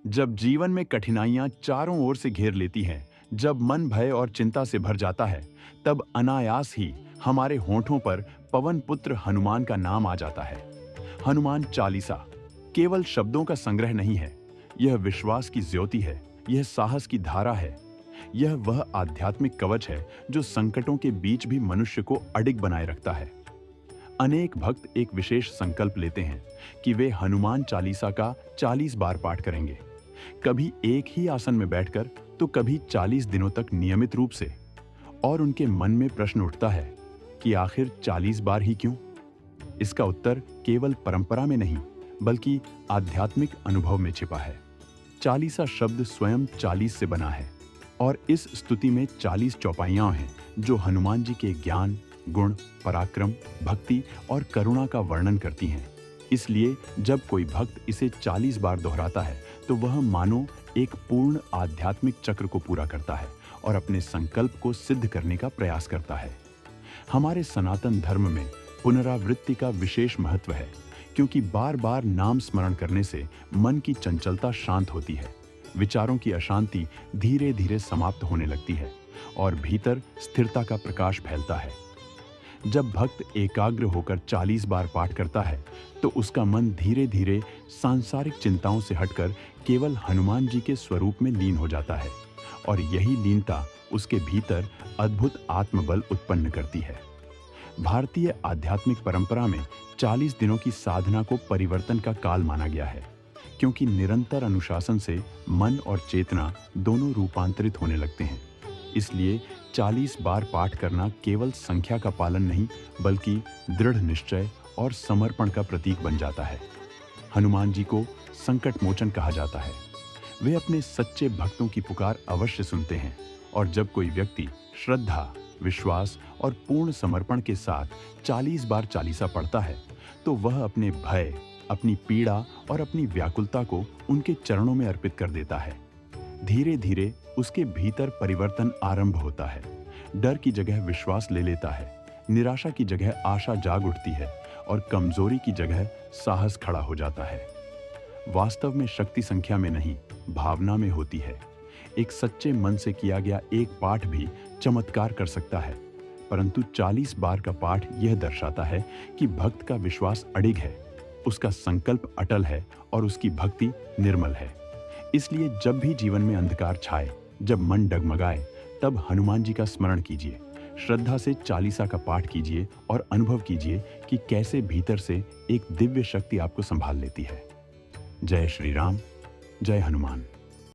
जब जीवन में कठिनाइयां चारों ओर से घेर लेती हैं, जब मन भय और चिंता से भर जाता है, तब अनायास ही हमारे होठों पर पवन पुत्र हनुमान का नाम आ जाता है। हनुमान चालीसा केवल शब्दों का संग्रह नहीं है, यह विश्वास की ज्योति है, यह साहस की धारा है, यह वह आध्यात्मिक कवच है जो संकटों के बीच भी मनुष्य को अडिग बनाए रखता है। अनेक भक्त एक विशेष संकल्प लेते हैं कि वे हनुमान चालीसा का 40 बार पाठ करेंगे, कभी एक ही आसन में बैठकर तो कभी 40 दिनों तक नियमित रूप से। और उनके मन में प्रश्न उठता है कि आखिर 40 बार ही क्यों? इसका उत्तर केवल परंपरा में नहीं बल्कि आध्यात्मिक अनुभव में छिपा है। चालीसा शब्द स्वयं 40 से बना है और इस स्तुति में 40 चौपाइयां हैं जो हनुमान जी के ज्ञान, गुण, पराक्रम, भक्ति और करुणा का वर्णन करती हैं। इसलिए जब कोई भक्त इसे 40 बार दोहराता है तो वह मानो एक पूर्ण आध्यात्मिक चक्र को पूरा करता है और अपने संकल्प को सिद्ध करने का प्रयास करता है। हमारे सनातन धर्म में पुनरावृत्ति का विशेष महत्व है, क्योंकि बार बार नाम स्मरण करने से मन की चंचलता शांत होती है, विचारों की अशांति धीरे धीरे समाप्त होने लगती है और भीतर स्थिरता का प्रकाश फैलता है। जब भक्त एकाग्र होकर 40 बार पाठ करता है तो उसका मन धीरे धीरे सांसारिक चिंताओं से हटकर केवल हनुमान जी के स्वरूप में लीन हो जाता है और यही लीनता उसके भीतर अद्भुत आत्मबल उत्पन्न करती है। भारतीय आध्यात्मिक परंपरा में 40 दिनों की साधना को परिवर्तन का काल माना गया है, क्योंकि निरंतर अनुशासन से मन और चेतना दोनों रूपांतरित होने लगते हैं। इसलिए 40 बार पाठ करना केवल संख्या का पालन नहीं बल्कि दृढ़ निश्चय और समर्पण का प्रतीक बन जाता है। हनुमान जी को संकट मोचन कहा जाता है। वे अपने सच्चे भक्तों की पुकार अवश्य सुनते हैं और जब कोई व्यक्ति श्रद्धा, विश्वास और पूर्ण समर्पण के साथ 40 बार चालीसा पढ़ता है तो वह अपने भय, अपनी पीड़ा और अपनी व्याकुलता को उनके चरणों में अर्पित कर देता है। धीरे धीरे उसके भीतर परिवर्तन आरंभ होता है। डर की जगह विश्वास ले लेता है, निराशा की जगह आशा जाग उठती है और कमजोरी की जगह साहस खड़ा हो जाता है। वास्तव में शक्ति संख्या में नहीं, भावना में होती है। एक सच्चे मन से किया गया एक पाठ भी चमत्कार कर सकता है, परंतु 40 बार का पाठ यह दर्शाता है कि भक्त का विश्वास अडिग है, उसका संकल्प अटल है और उसकी भक्ति निर्मल है। इसलिए जब भी जीवन में अंधकार छाए, जब मन डगमगाए, तब हनुमान जी का स्मरण कीजिए, श्रद्धा से चालीसा का पाठ कीजिए और अनुभव कीजिए कि कैसे भीतर से एक दिव्य शक्ति आपको संभाल लेती है। जय श्री राम, जय हनुमान।